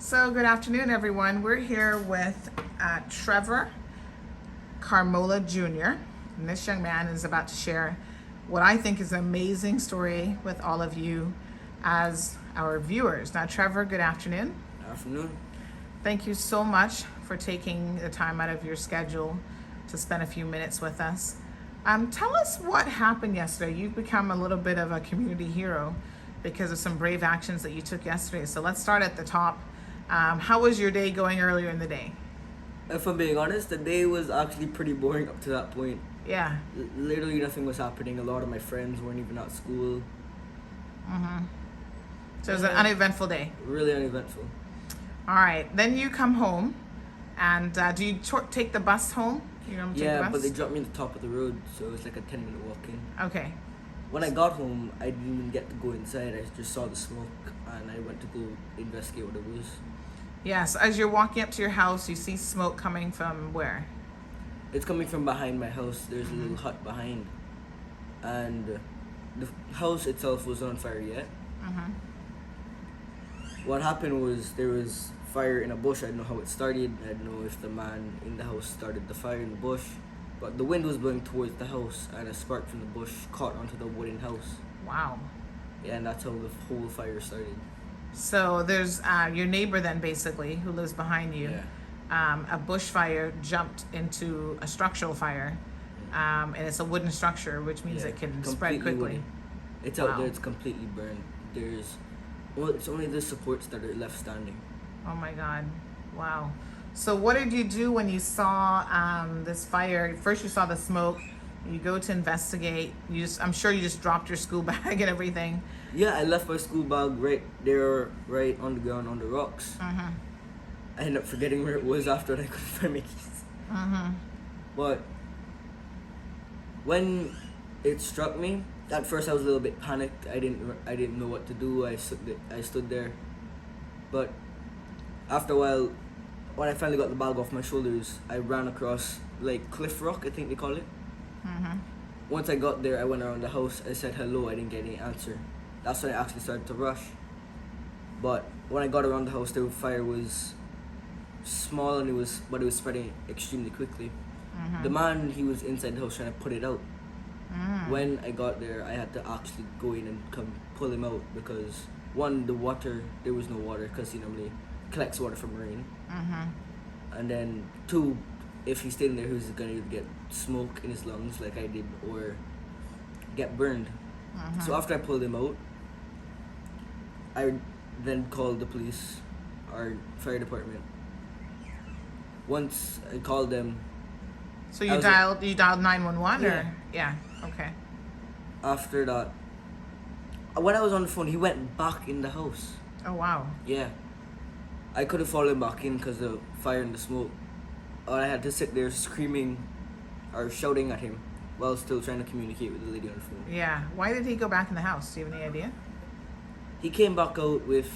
So good afternoon, everyone. We're here with Trevor Carmola Jr. And this young man is about to share what I think is an amazing story with all of you as our viewers. Now, Trevor, good afternoon. Afternoon. Thank you so much for taking the time out of your schedule to spend a few minutes with us. Tell us what happened yesterday. You've become a little bit of a community hero because of some brave actions that you took yesterday. So let's start at the top. How was your day going earlier in the day? If I'm being honest, the day was actually pretty boring up to that point. Yeah. Literally nothing was happening. A lot of my friends weren't even at school. So it was an uneventful day. Really uneventful. All right. Then you come home, and do you take the bus home? You don't take the Yeah, bus? but they dropped me at the top of the road, so it was like a 10-minute walk in. Okay. When I got home, I didn't even get to go inside. I just saw the smoke, and I went to go investigate what it was. Yes. As you're walking up to your house, you see smoke coming from where? It's coming from behind my house. There's a little hut behind, and the house itself wasn't on fire yet. What happened was there was fire in a bush. I don't know how it started. I don't know if the man in the house started the fire in the bush, but the wind was blowing towards the house, and a spark from the bush caught onto the wooden house. Wow. Yeah, and that's how the whole fire started. So there's your neighbor then, basically, who lives behind you. Yeah. A bushfire jumped into a structural fire, and it's a wooden structure, which means it can spread completely quickly. wooden. It's out there. It's completely burned. It's only the supports that are left standing. Oh my God. Wow. So what did you do when you saw this fire? First you saw the smoke, you go to investigate. I'm sure you just dropped your school bag and everything. Yeah, I left my school bag right there, right on the ground on the rocks. I ended up forgetting where it was after I couldn't find my keys. But when it struck me, at first I was a little bit panicked. I didn't know what to do. I stood there, but after a while, when I finally got the bag off my shoulders, I ran across like Cliff Rock, I think they call it. Once I got there, I went around the house. I said hello. I didn't get any answer. That's when I actually started to rush. But when I got around the house, the fire was small and it was spreading extremely quickly. The man, he was inside the house trying to put it out. When I got there, I had to actually go in and come pull him out because one, there was no water because he normally collects water from rain. And then two, if he stayed in there, he was gonna either get smoke in his lungs like I did or get burned. So after I pulled him out, I then called the police, our fire department. Once I called them. So you dialed 911 Yeah. or yeah, okay. After that, when I was on the phone, he went back in the house. Oh wow. Yeah. I couldn't follow him back in because of the fire and the smoke. I had to sit there screaming or shouting at him while still trying to communicate with the lady on the phone. Yeah. Why did he go back in the house? Do you have any idea? He came back out with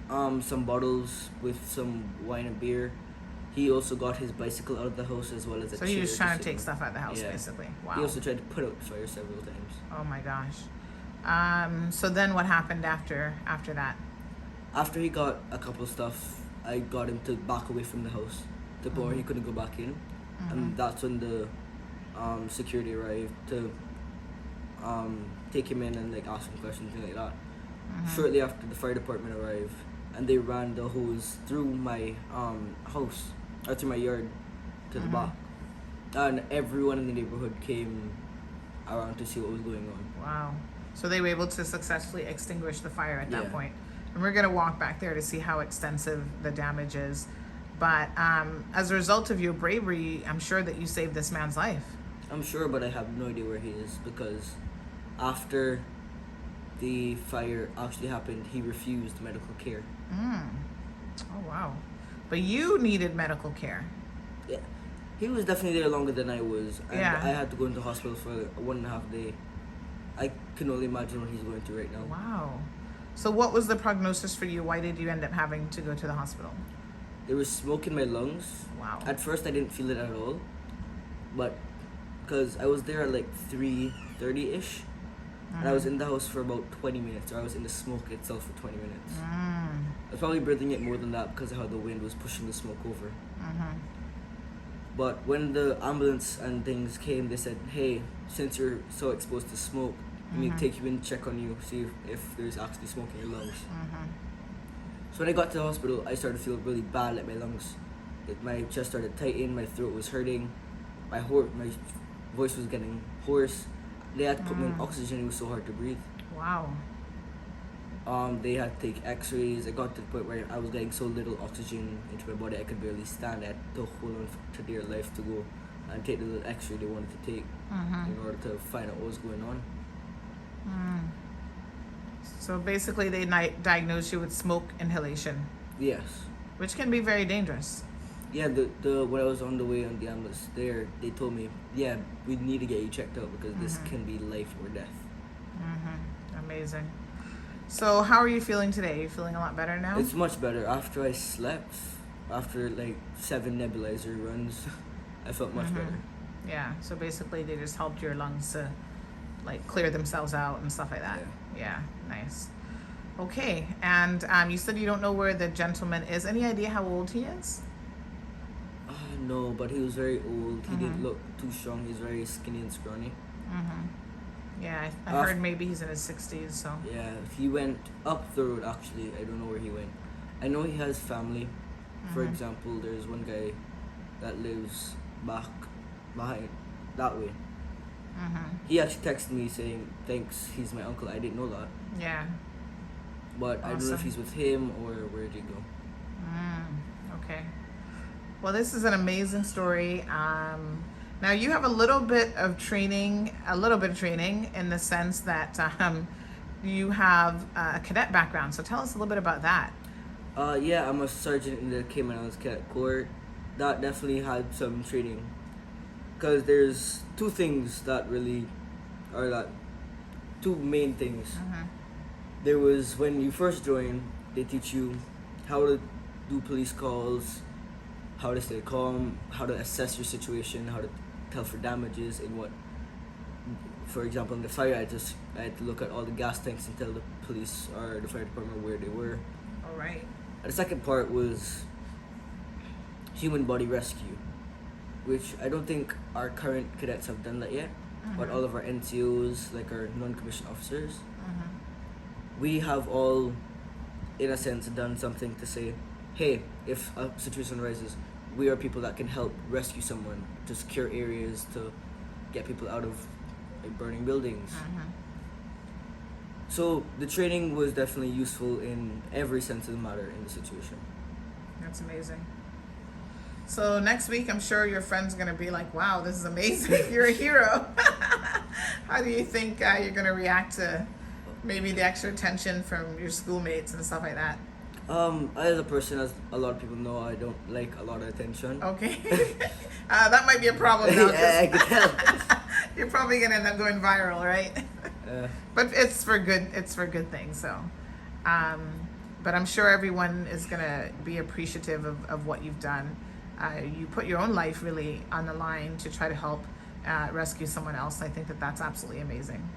some bottles with some wine and beer. He also got his bicycle out of the house as well as a So chair. he was trying to sit take on. stuff out of the house, Yeah. basically. Wow. He also tried to put out the fire several times. Oh my gosh. So then what happened after that? After he got a couple stuff, I got him to back away from the house to the point where he couldn't go back in. And that's when the security arrived to take him in and like ask him questions, things like that. Shortly after, the fire department arrived and they ran the hose through my house or through my yard to the back, and everyone in the neighborhood came around to see what was going on. Wow. So they were able to successfully extinguish the fire at that Yeah. point. And we're going to walk back there to see how extensive the damage is. But as a result of your bravery, I'm sure that you saved this man's life. I'm sure, but I have no idea where he is because after the fire actually happened, he refused medical care. Oh, wow. But you needed medical care. Yeah, he was definitely there longer than I was, and Yeah. I had to go into hospital for 1.5 days. I can only imagine what he's going through right now. Wow. So what was the prognosis for you? Why did you end up having to go to the hospital? There was smoke in my lungs. Wow. At first, I didn't feel it at all, but because I was there at like 3:30ish, and I was in the house for about 20 minutes, or I was in the smoke itself for 20 minutes. That's probably breathing it more than that because of how the wind was pushing the smoke over. Mm-hmm. But when the ambulance and things came, they said, hey, since you're so exposed to smoke, we need to take you in, check on you, see if there's actually smoke in your lungs. Mm-hmm. So when I got to the hospital, I started to feel really bad, like my lungs, my chest started tightening, my throat was hurting, my voice was getting hoarse. They had to put me on oxygen, it was so hard to breathe. Wow. They had to take x-rays. I got to the point where I was getting so little oxygen into my body I could barely stand. I had to hold on to dear life to go and take the little x-ray they wanted to take in order to find out what was going on. So basically, they diagnosed you with smoke inhalation, Yes. which can be very dangerous. Yeah, the when I was on the way on the ambulance there, they told me, yeah, we need to get you checked out because this can be life or death. Amazing. So how are you feeling today? Are you feeling a lot better now? It's much better. After I slept, after like 7 nebulizer runs, I felt much better. Yeah. So basically, they just helped your lungs to like clear themselves out and stuff like that. Yeah. Nice. Okay. And you said you don't know where the gentleman is. Any idea how old he is? No, but he was very old. He didn't look too strong. He's very skinny and scrawny. Yeah, I heard maybe he's in his 60s. So. Yeah, he went up the road actually. I don't know where he went. I know he has family. For example, there's one guy that lives behind that way. He actually texted me saying thanks, he's my uncle. I didn't know that. Yeah. But I don't know if he's with him or where did he go. Okay. Well, this is an amazing story. Now you have a little bit of training in the sense that you have a cadet background. So tell us a little bit about that. Yeah, I'm a sergeant in the Cayman Islands Cadet Corps. That definitely had some training. Because there's two things that really are that two main things. There was when you first join, they teach you how to do police calls, how to stay calm, how to assess your situation, how to tell for damages in what. For example, in the fire, I had to look at all the gas tanks and tell the police or the fire department where they were. All right. And the second part was human body rescue, which I don't think our current cadets have done that yet, but all of our NCOs, like our non-commissioned officers, we have all, in a sense, done something to say, hey, if a situation arises, we are people that can help rescue someone, to secure areas, to get people out of like, burning buildings. So the training was definitely useful in every sense of the matter in the situation. That's amazing. So next week, I'm sure your friend's going to be like, wow, this is amazing. You're a hero. How do you think you're going to react to maybe the extra attention from your schoolmates and stuff like that? As a person, as a lot of people know, I don't like a lot of attention. Okay. That might be a problem now. Yeah, I can tell. You're probably going to end up going viral, right? But it's for good things. So, but I'm sure everyone is going to be appreciative of what you've done. You put your own life really on the line to try to help rescue someone else. I think that's absolutely amazing.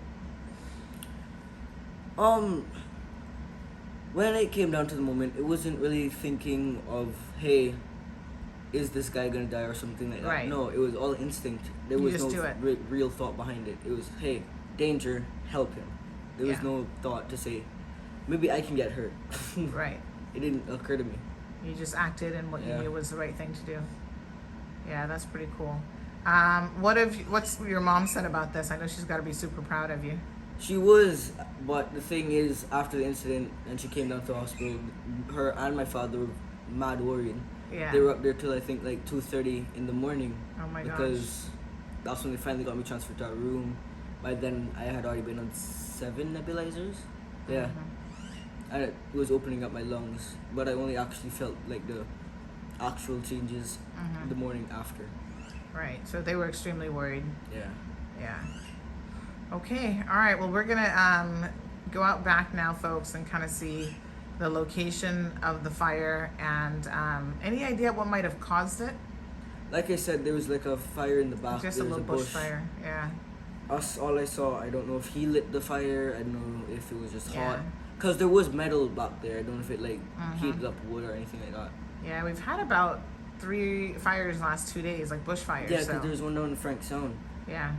When it came down to the moment, it wasn't really thinking of, hey, is this guy gonna die or something like that. Right. No, it was all instinct. There was just no do it. real thought behind it. It was, hey, danger, help him. There was Yeah. no thought to say, maybe I can get hurt. Right. It didn't occur to me. You just acted and what you Yeah. knew was the right thing to do. Yeah, that's pretty cool. What's your mom said about this? I know she's got to be super proud of you. She was, but the thing is, after the incident and she came down to the hospital, her and my father were mad worried. Yeah. They were up there till I think like 2:30 in the morning. Oh my Because that's when they finally got me transferred to our room. By then, I had already been on 7 nebulizers. Yeah. And it was opening up my lungs, but I only actually felt like the actual changes the morning after. Right. So they were extremely worried. Yeah. Yeah. Okay. All right. Well, we're gonna go out back now, folks, and kind of see the location of the fire and any idea what might have caused it? Like I said, there was like a fire in the back. Just a There was little bush fire. Yeah. All I saw, I don't know if he lit the fire. I don't know if it was just Yeah. hot. Cause there was metal back there. I don't know if it like heated up wood or anything like that. Yeah, we've had about 3 fires in the last 2 days, like bushfires. Yeah, so. because there's one down in Frank Sound. Yeah.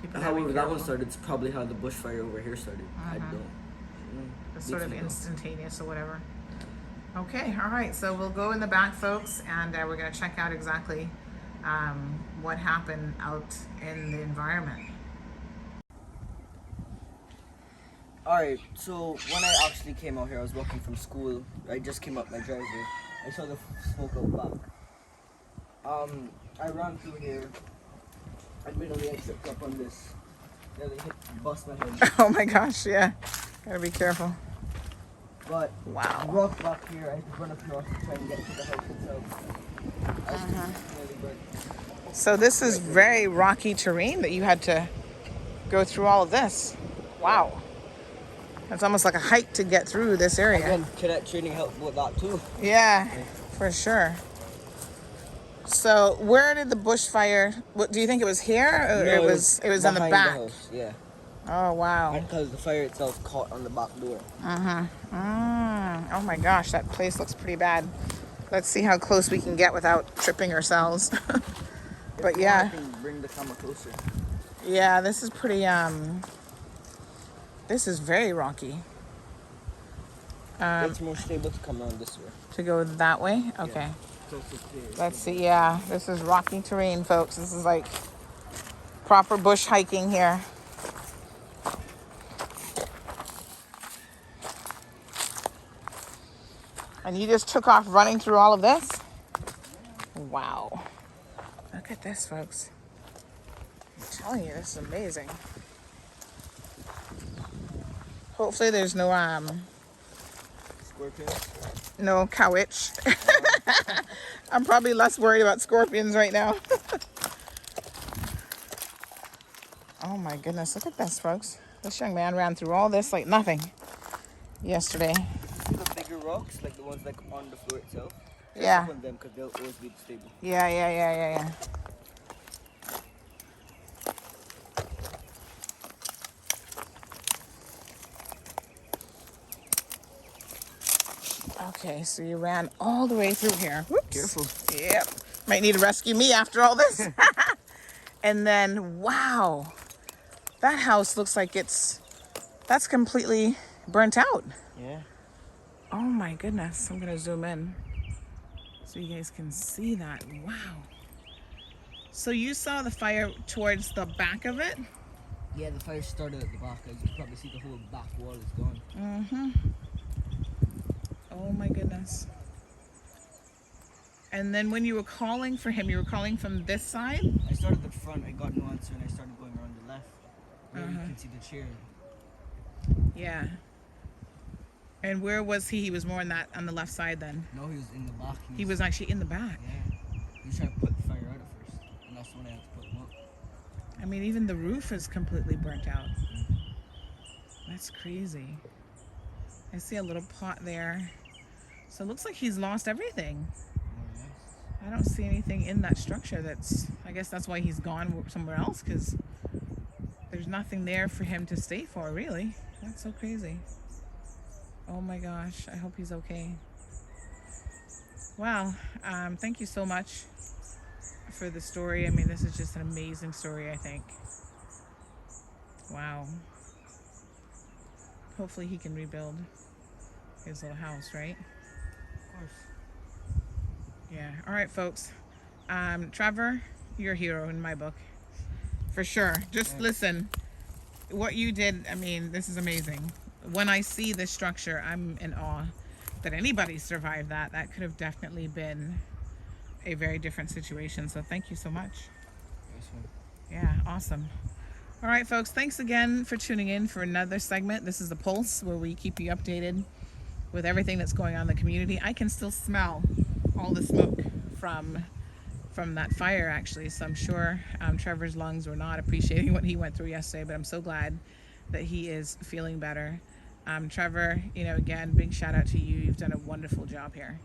People gotta be However, that one careful. started. It's probably how the bushfire over here started. I don't. It's sort of Beats me, though. instantaneous or whatever. Okay, all right. So we'll go in the back, folks, and we're gonna check out exactly what happened out in the environment. Alright, so when I actually came out here, I was walking from school. I just came up my driveway. I saw the smoke out back. I ran through here. Admittedly, I tripped up on this. Nearly bust my head. Oh my gosh, yeah. Gotta be careful. But Wow. rock back here, I had to run across to try and get to the house itself. I was nearly burnt. So this is very rocky terrain that you had to go through all of this. Wow. It's almost like a hike to get through this area. Again, cadet training helped with that too. Yeah, for sure. So where did the bushfire? What do you think it was here, or No, it was in the behind back? house, yeah. Oh wow. Because the fire itself caught on the back door. Oh my gosh, that place looks pretty bad. Let's see how close we can get without tripping ourselves. But I yeah, can bring the camera closer. yeah, this is pretty. This is very rocky. It's more stable to come around this way. To go that way? Okay. Closer to Let's see. Yeah, this is rocky terrain, folks. This is like proper bush hiking here. And you just took off running through all of this? Wow. Look at this, folks. I'm telling you, this is amazing. Hopefully there's no scorpions. no cowitch. I'm probably less worried about scorpions right now. Oh my goodness, look at this, folks. This young man ran through all this like nothing yesterday. See the bigger rocks, like the ones like on the floor itself? Yeah. Just on them because they'll always be stable. Yeah. Okay, so you ran all the way through here. Whoops. Careful. Yep. Might need to rescue me after all this. And then, wow. That house looks like that's completely burnt out. Yeah. Oh my goodness. I'm going to zoom in so you guys can see that. Wow. So you saw the fire towards the back of it? Yeah, the fire started at the back. As you can probably see, the whole back wall is gone. Mm-hmm. Oh my goodness. And then when you were calling for him, you were calling from this side? I started at the front, I got no answer, and I started going around the left. Where you can see the chair. Yeah. And where was he? He was more on the left side then? No, he was in the back. He was actually in the back. Yeah. He was trying to put the fire out at first. And that's when I had to put him up. I mean, even the roof is completely burnt out. That's crazy. I see a little pot there. So it looks like he's lost everything. I don't see anything in that structure I guess that's why he's gone somewhere else, because there's nothing there for him to stay for, really. That's so crazy. Oh my gosh, I hope he's okay. Wow, thank you so much for the story. I mean, this is just an amazing story, I think. Wow. Hopefully he can rebuild his little house, right? Of course. Yeah. All right, folks. Trevor, you're a hero in my book. For sure. Just listen. What you did, I mean, this is amazing. When I see this structure, I'm in awe that anybody survived that. That could have definitely been a very different situation. So thank you so much. Yeah, awesome. All right, folks. Thanks again for tuning in for another segment. This is The Pulse, where we keep you updated with everything that's going on in the community. I can still smell all the smoke from that fire, actually, so I'm sure Trevor's lungs were not appreciating what he went through yesterday, but I'm so glad that he is feeling better. Trevor, again, big shout out to you. You've done a wonderful job here.